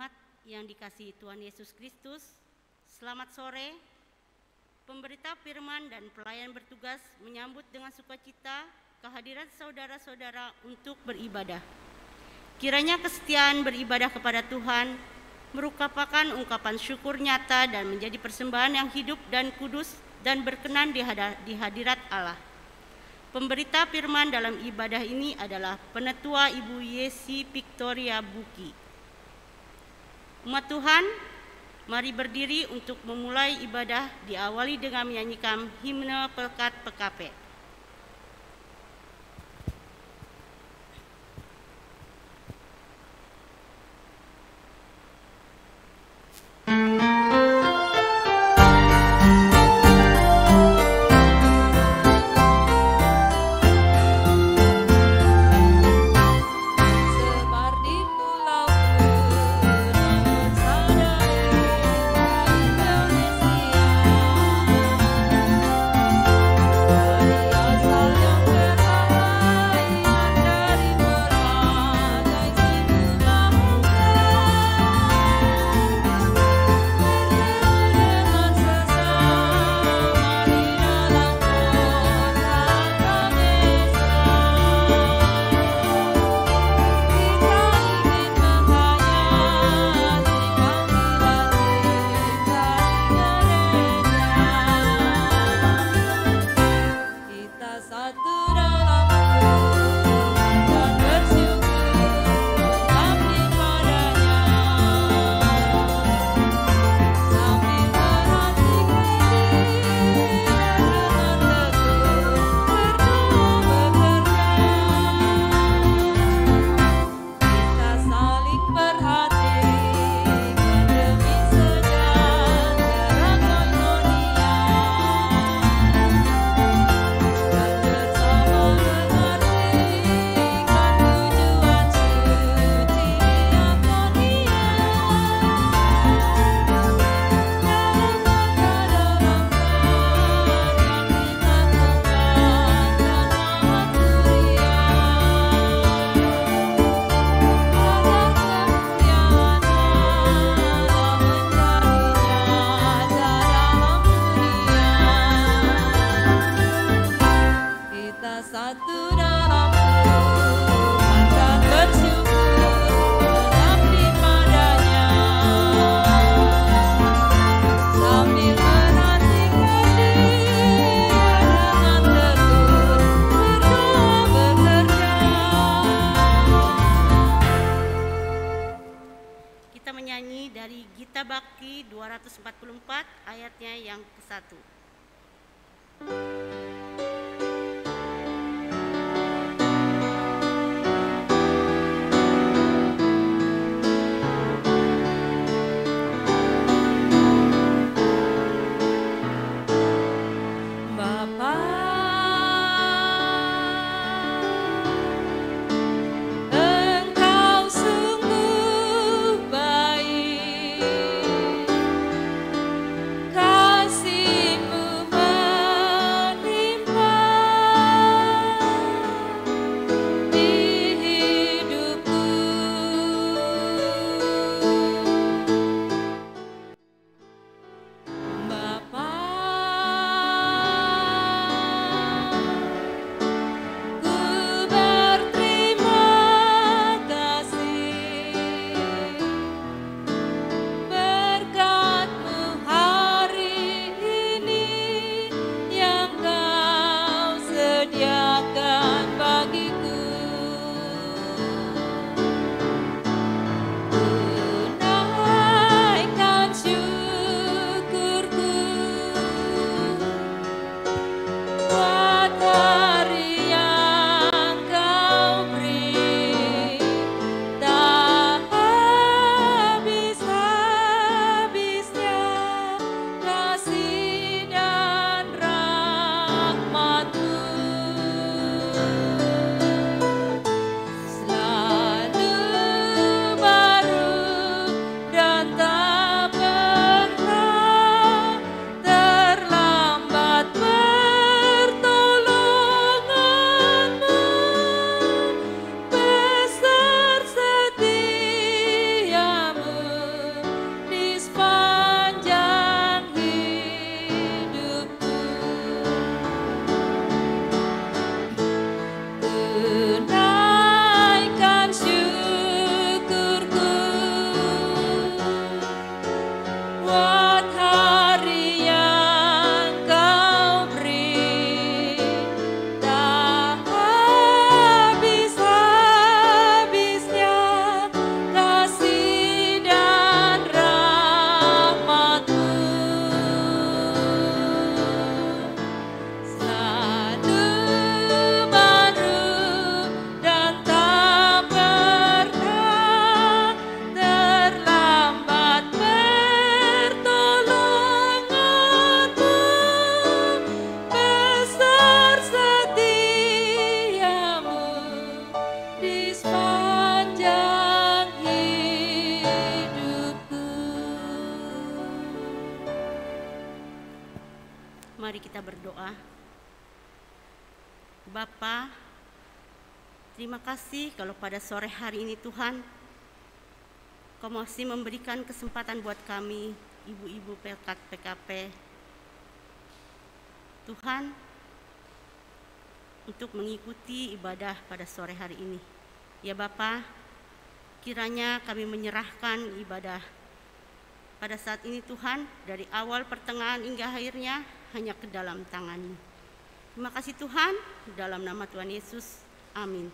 Jemaat yang dikasihi Tuhan Yesus Kristus, selamat sore. Pemberita firman dan pelayan bertugas menyambut dengan sukacita kehadiran saudara-saudara untuk beribadah. Kiranya kesetiaan beribadah kepada Tuhan merupakan ungkapan syukur nyata dan menjadi persembahan yang hidup dan kudus dan berkenan di hadirat Allah. Pemberita firman dalam ibadah ini adalah Penetua Ibu Yesi Victoria Buki. Umat Tuhan, mari berdiri untuk memulai ibadah, diawali dengan menyanyikan himne Pelkat PKP. Bakti 244 ayatnya yang ke-1. Kasih-Mu Mari kita berdoa. Bapa, terima kasih kalau pada sore hari ini Tuhan, Kau masih memberikan kesempatan buat kami, ibu-ibu Pelkat PKP, Tuhan, untuk mengikuti ibadah pada sore hari ini. Ya Bapa, kiranya kami menyerahkan ibadah pada saat ini Tuhan, dari awal pertengahan hingga akhirnya hanya ke dalam tangan-Mu. Terima kasih Tuhan, dalam nama Tuhan Yesus, amin.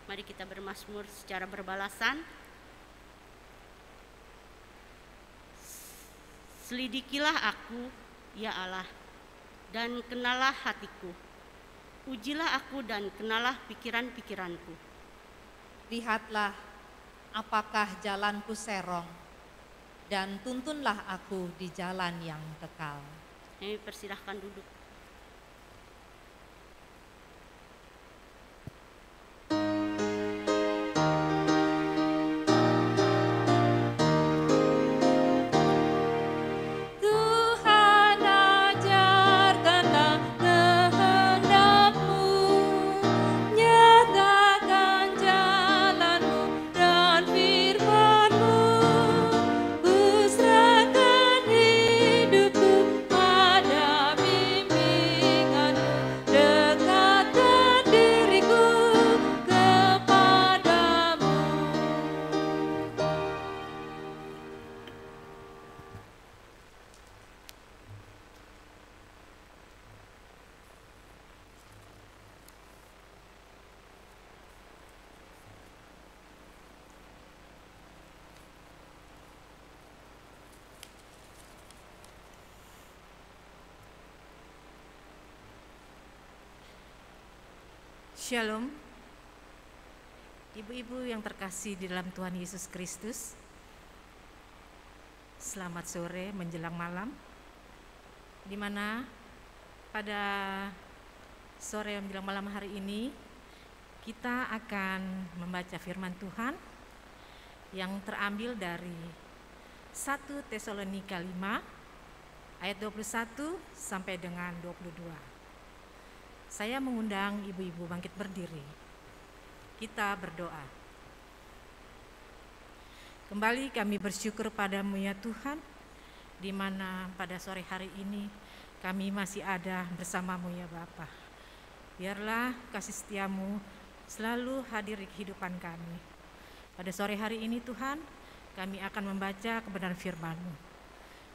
Mari kita bermazmur secara berbalasan. Selidikilah aku, ya Allah, dan kenalah hatiku. Ujilah aku dan kenalah pikiran-pikiranku. Lihatlah, apakah jalanku serong, dan tuntunlah aku di jalan yang kekal. Kami persilahkan duduk. Shalom, ibu-ibu yang terkasih di dalam Tuhan Yesus Kristus. Selamat sore menjelang malam, di mana pada sore menjelang malam hari ini kita akan membaca firman Tuhan yang terambil dari 1 Tesalonika 5 ayat 21 sampai dengan 22. Saya mengundang ibu-ibu bangkit berdiri. Kita berdoa. Kembali kami bersyukur padamu ya Tuhan, di mana pada sore hari ini kami masih ada bersamamu ya Bapa. Biarlah kasih setiamu selalu hadir di kehidupan kami. Pada sore hari ini Tuhan, kami akan membaca kebenaran firman-Mu.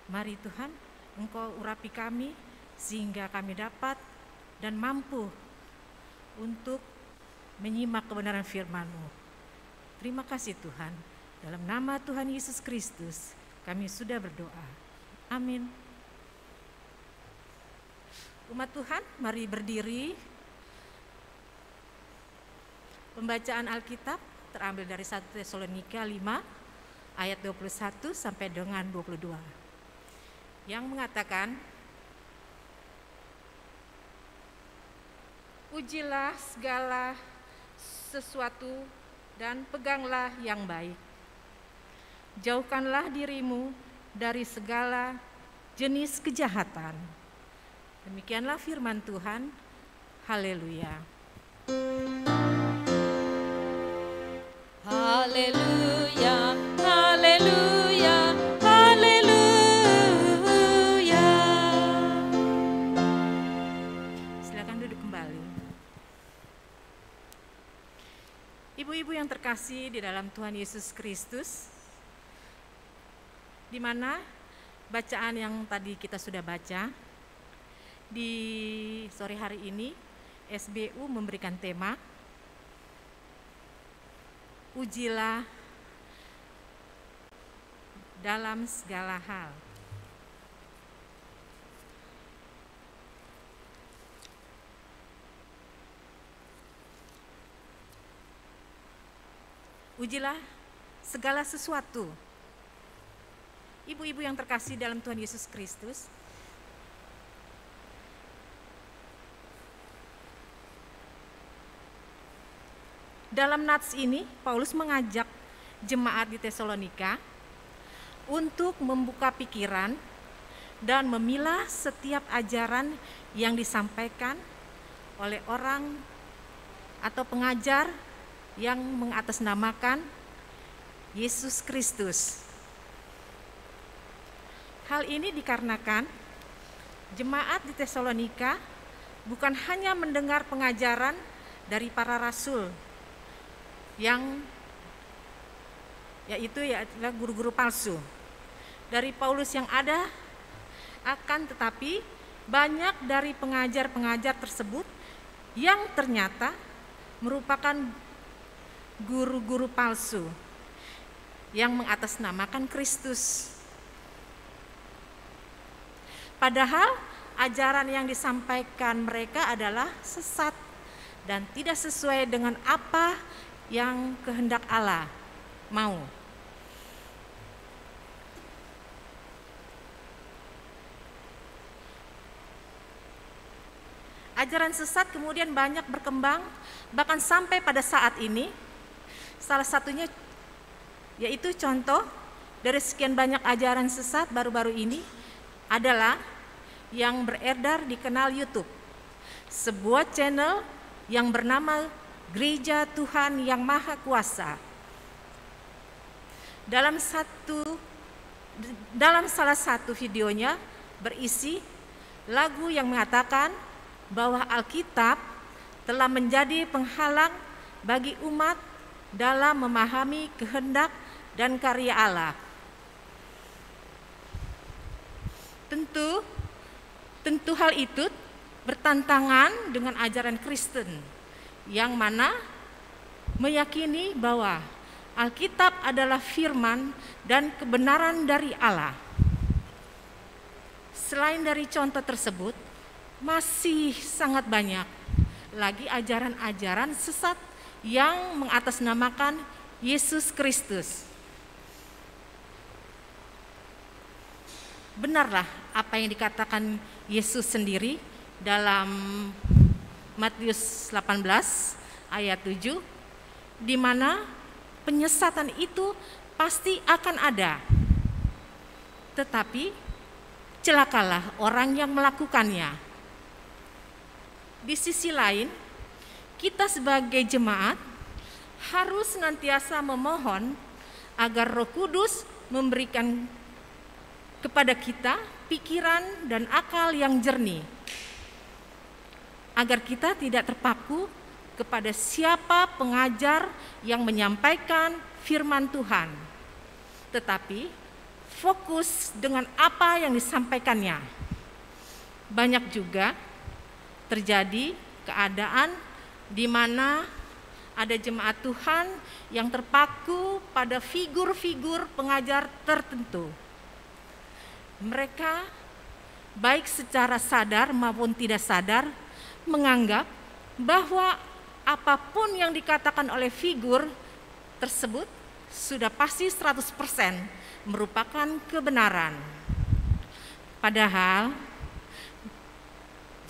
Mari Tuhan, Engkau urapi kami sehingga kami dapat dan mampu untuk menyimak kebenaran firman-Mu. Terima kasih Tuhan, dalam nama Tuhan Yesus Kristus kami sudah berdoa. Amin. Umat Tuhan, mari berdiri. Pembacaan Alkitab terambil dari 1 Tesalonika 5 ayat 21 sampai dengan 22. Yang mengatakan, ujilah segala sesuatu dan peganglah yang baik. Jauhkanlah dirimu dari segala jenis kejahatan. Demikianlah firman Tuhan. Haleluya. Haleluya, haleluya, haleluya. Silakan duduk kembali. Ibu-ibu yang terkasih di dalam Tuhan Yesus Kristus, di mana bacaan yang tadi kita sudah baca, di sore hari ini SBU memberikan tema ujilah dalam segala hal. Ujilah segala sesuatu. Ibu-ibu yang terkasih dalam Tuhan Yesus Kristus, dalam nats ini Paulus mengajak jemaat di Tesalonika untuk membuka pikiran dan memilah setiap ajaran yang disampaikan oleh orang atau pengajar yang mengatasnamakan Yesus Kristus. Hal ini dikarenakan jemaat di Tesalonika bukan hanya mendengar pengajaran dari para rasul yang yaitu adalah guru-guru palsu dari Paulus yang ada, akan tetapi banyak dari pengajar-pengajar tersebut yang ternyata merupakan guru-guru palsu yang mengatasnamakan Kristus. Padahal ajaran yang disampaikan mereka adalah sesat dan tidak sesuai dengan apa yang kehendak Allah mau. Ajaran sesat kemudian banyak berkembang, bahkan sampai pada saat ini. Salah satunya yaitu contoh dari sekian banyak ajaran sesat baru-baru ini adalah yang beredar di kanal YouTube, sebuah channel yang bernama Gereja Tuhan Yang Maha Kuasa. Dalam salah satu videonya berisi lagu yang mengatakan bahwa Alkitab telah menjadi penghalang bagi umat dalam memahami kehendak dan karya Allah. Tentu hal itu bertentangan dengan ajaran Kristen yang mana meyakini bahwa Alkitab adalah firman dan kebenaran dari Allah. Selain dari contoh tersebut, masih sangat banyak lagi ajaran-ajaran sesat yang mengatasnamakan Yesus Kristus. Benarlah apa yang dikatakan Yesus sendiri dalam Matius 18 ayat 7, di mana penyesatan itu pasti akan ada. Tetapi celakalah orang yang melakukannya. Di sisi lain, kita sebagai jemaat harus senantiasa memohon agar Roh Kudus memberikan kepada kita pikiran dan akal yang jernih, agar kita tidak terpaku kepada siapa pengajar yang menyampaikan firman Tuhan, tetapi fokus dengan apa yang disampaikannya. Banyak juga terjadi keadaan di mana ada jemaat Tuhan yang terpaku pada figur-figur pengajar tertentu. Mereka baik secara sadar maupun tidak sadar menganggap bahwa apapun yang dikatakan oleh figur tersebut sudah pasti 100% merupakan kebenaran. Padahal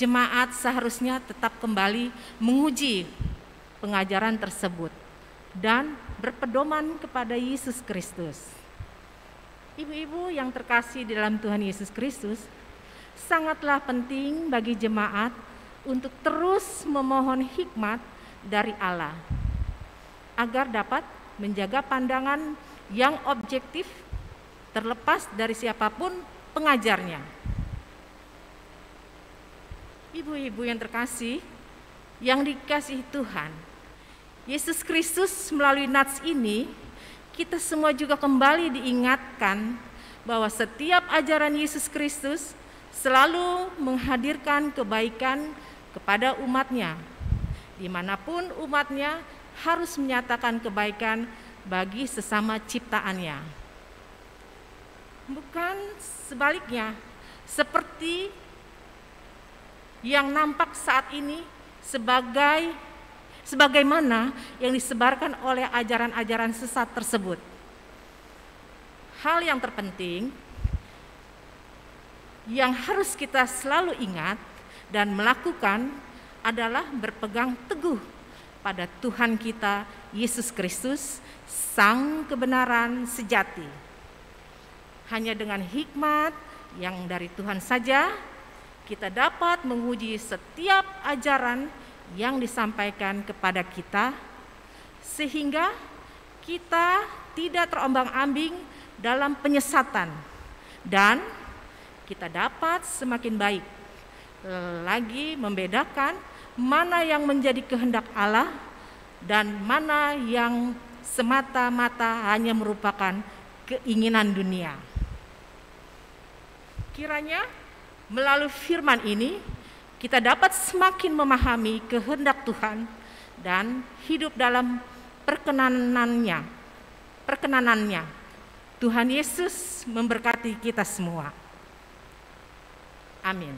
jemaat seharusnya tetap kembali menguji pengajaran tersebut dan berpedoman kepada Yesus Kristus. Ibu-ibu yang terkasih di dalam Tuhan Yesus Kristus, sangatlah penting bagi jemaat untuk terus memohon hikmat dari Allah agar dapat menjaga pandangan yang objektif terlepas dari siapapun pengajarnya. Ibu-ibu yang terkasih, yang dikasihi Tuhan, Yesus Kristus melalui nats ini, kita semua juga kembali diingatkan bahwa setiap ajaran Yesus Kristus selalu menghadirkan kebaikan kepada umatnya, dimanapun umatnya harus menyatakan kebaikan bagi sesama ciptaannya. Bukan sebaliknya, seperti yang nampak saat ini sebagaimana yang disebarkan oleh ajaran-ajaran sesat tersebut. Hal yang terpenting yang harus kita selalu ingat dan melakukan adalah berpegang teguh pada Tuhan kita Yesus Kristus, Sang kebenaran sejati. Hanya dengan hikmat yang dari Tuhan saja kita dapat menguji setiap ajaran yang disampaikan kepada kita, sehingga kita tidak terombang-ambing dalam penyesatan, dan kita dapat semakin baik lagi membedakan mana yang menjadi kehendak Allah dan mana yang semata-mata hanya merupakan keinginan dunia. Kiranya melalui firman ini kita dapat semakin memahami kehendak Tuhan dan hidup dalam perkenanannya. Tuhan Yesus memberkati kita semua. Amin.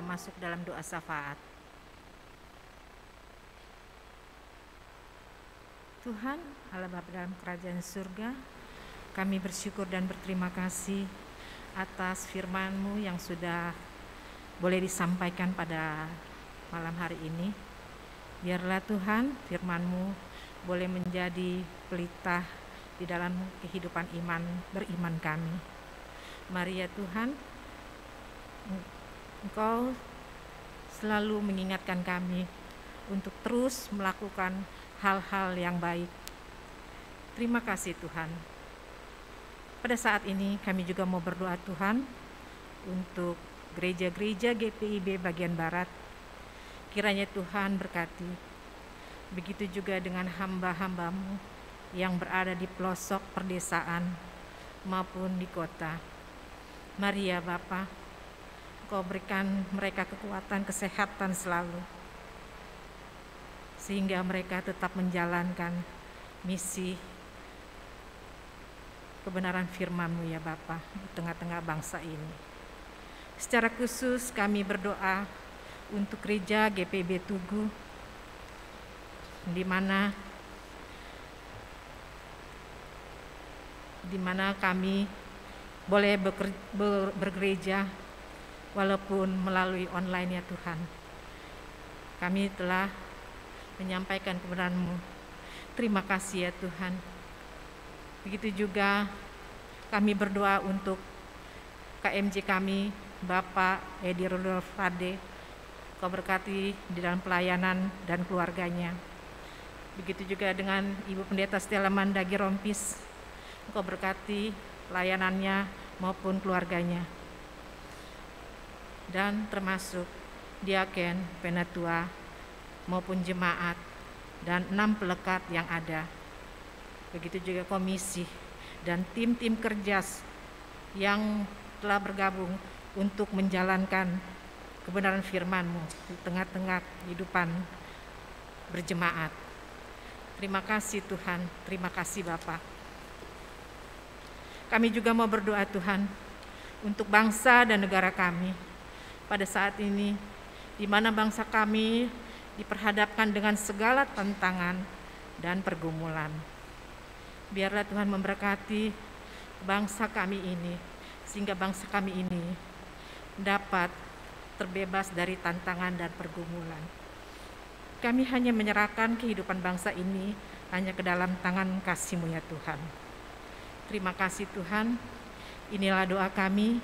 Masuk dalam doa syafaat. Tuhan, Allah Bapa dalam kerajaan surga, kami bersyukur dan berterima kasih atas firman-Mu yang sudah boleh disampaikan pada malam hari ini. Biarlah Tuhan, firman-Mu boleh menjadi pelita di dalam kehidupan beriman kami. Mari ya Tuhan, Engkau selalu mengingatkan kami untuk terus melakukan hal-hal yang baik. Terima kasih Tuhan. Pada saat ini kami juga mau berdoa Tuhan untuk gereja-gereja GPIB bagian Barat. Kiranya Tuhan berkati. Begitu juga dengan hamba-hamba-Mu yang berada di pelosok perdesaan maupun di kota. Mari ya Bapa, Kau berikan mereka kekuatan, kesehatan selalu, sehingga mereka tetap menjalankan misi kebenaran firman-Mu ya Bapa di tengah-tengah bangsa ini. Secara khusus kami berdoa untuk gereja GPIB Tugu, di mana kami boleh bergereja walaupun melalui online ya Tuhan. Kami telah menyampaikan kebenaran-Mu. Terima kasih ya Tuhan. Begitu juga kami berdoa untuk KMJ kami, Bapak Edi Rudolf Fade. Kau berkati di dalam pelayanan dan keluarganya. Begitu juga dengan Ibu Pendeta Stella Mandagi Rompis. Kau berkati pelayanannya maupun keluarganya. Dan termasuk diaken, penatua maupun jemaat dan 6 pelekat yang ada. Begitu juga komisi dan tim-tim kerja yang telah bergabung untuk menjalankan kebenaran firman-Mu di tengah-tengah kehidupan berjemaat. Terima kasih Tuhan, terima kasih Bapa. Kami juga mau berdoa Tuhan untuk bangsa dan negara kami. Pada saat ini, di mana bangsa kami diperhadapkan dengan segala tantangan dan pergumulan. Biarlah Tuhan memberkati bangsa kami ini, sehingga bangsa kami ini dapat terbebas dari tantangan dan pergumulan. Kami hanya menyerahkan kehidupan bangsa ini hanya ke dalam tangan kasih-Mu ya Tuhan. Terima kasih Tuhan, inilah doa kami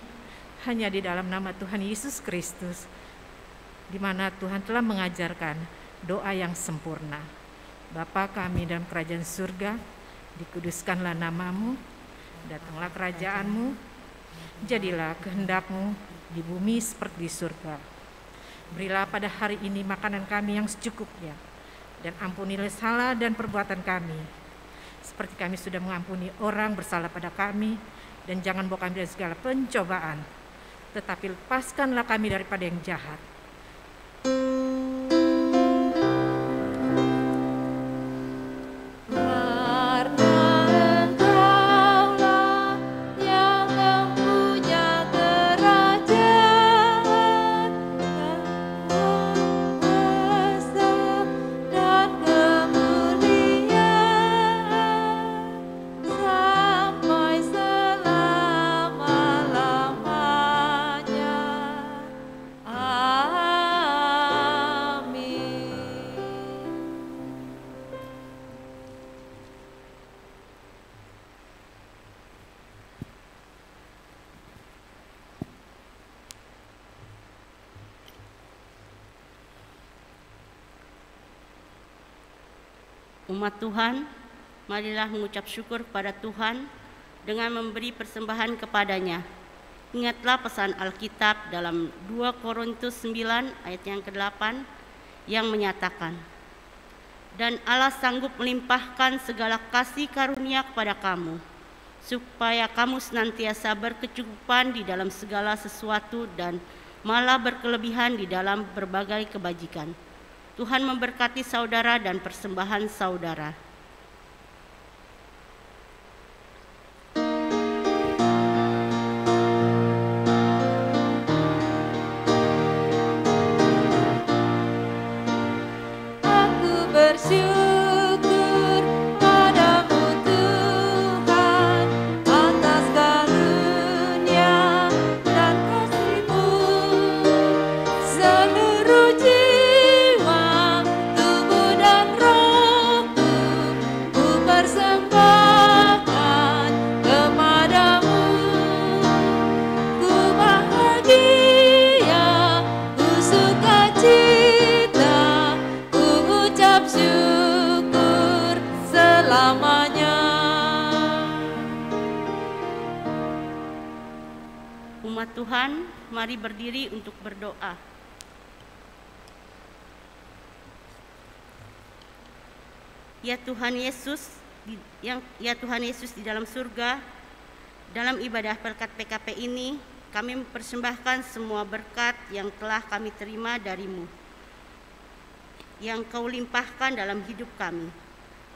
hanya di dalam nama Tuhan Yesus Kristus, di mana Tuhan telah mengajarkan doa yang sempurna. Bapa kami dalam kerajaan surga, dikuduskanlah nama-Mu, datanglah kerajaan-Mu, jadilah kehendak-Mu di bumi seperti di surga. Berilah pada hari ini makanan kami yang secukupnya, dan ampunilah salah dan perbuatan kami, seperti kami sudah mengampuni orang bersalah pada kami, dan jangan bawa kami dari segala pencobaan, tetapi lepaskanlah kami daripada yang jahat. Umat Tuhan, marilah mengucap syukur kepada Tuhan dengan memberi persembahan kepadanya. Ingatlah pesan Alkitab dalam 2 Korintus 9 ayat yang ke-8 yang menyatakan, "Dan Allah sanggup melimpahkan segala kasih karunia kepada kamu, supaya kamu senantiasa berkecukupan di dalam segala sesuatu dan malah berkelebihan di dalam berbagai kebajikan." Tuhan memberkati saudara dan persembahan saudara. Aku bersyukur padamu Tuhan atas karunia dan kasih-Mu. Seluruh jiwa, tubuh dan rohku ku persembahkan kepadamu. Ku bahagia, ku sukacita, ku ucap syukur selamanya. Umat Tuhan, mari berdiri untuk berdoa. Ya Tuhan Yesus, ya Tuhan Yesus di dalam surga, dalam ibadah berkat PKP ini, kami mempersembahkan semua berkat yang telah kami terima dari-Mu, yang Kau limpahkan dalam hidup kami.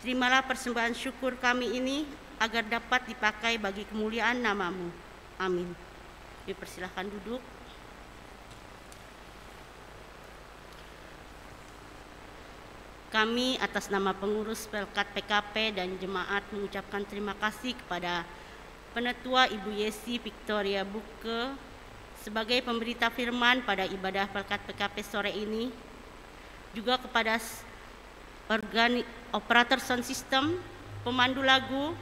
Terimalah persembahan syukur kami ini, agar dapat dipakai bagi kemuliaan nama-Mu. Amin. Dipersilahkan duduk. Kami atas nama pengurus Pelkat PKP dan jemaat mengucapkan terima kasih kepada Penetua Ibu Yesi Victoria Buke sebagai pemberita firman pada ibadah Pelkat PKP sore ini, juga kepada operator sound system, pemandu lagu,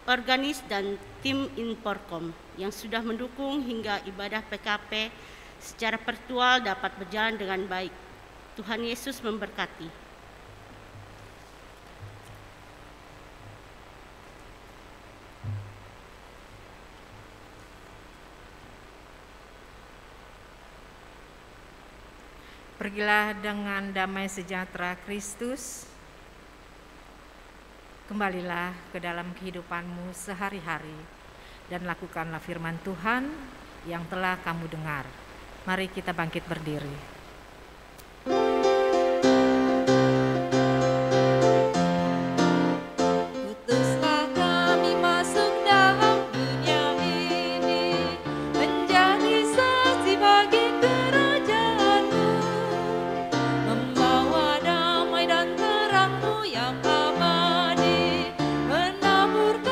organis dan tim Inforkom yang sudah mendukung hingga ibadah PKP secara virtual dapat berjalan dengan baik. Tuhan Yesus memberkati. Pergilah dengan damai sejahtera Kristus. Kembalilah ke dalam kehidupanmu sehari-hari dan lakukanlah firman Tuhan yang telah kamu dengar. Mari kita bangkit berdiri. Utuslah kami masuk dalam dunia ini, menjadi saksi bagi kerajaan-Mu, membawa damai dan terang-Mu yang abadi, menaburkan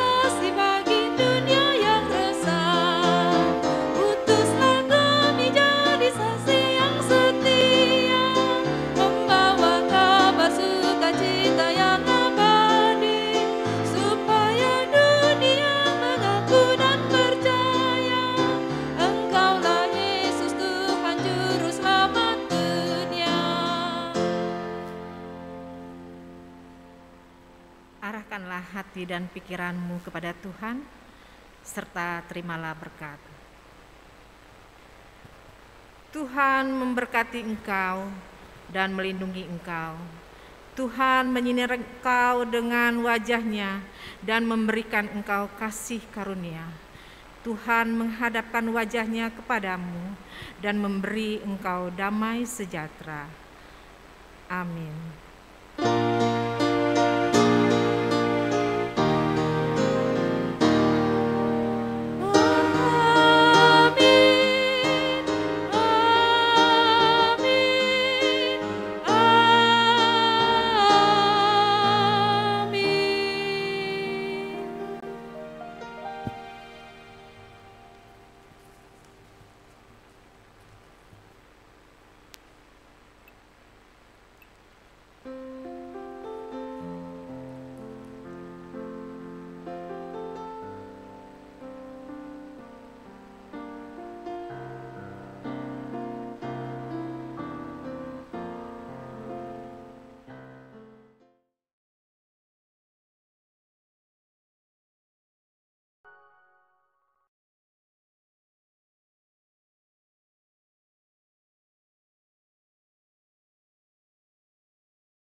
hati dan pikiranmu kepada Tuhan, serta terimalah berkat. Tuhan memberkati engkau dan melindungi engkau. Tuhan menyinari engkau dengan wajah-Nya dan memberikan engkau kasih karunia. Tuhan menghadapkan wajah-Nya kepadamu dan memberi engkau damai sejahtera. Amin.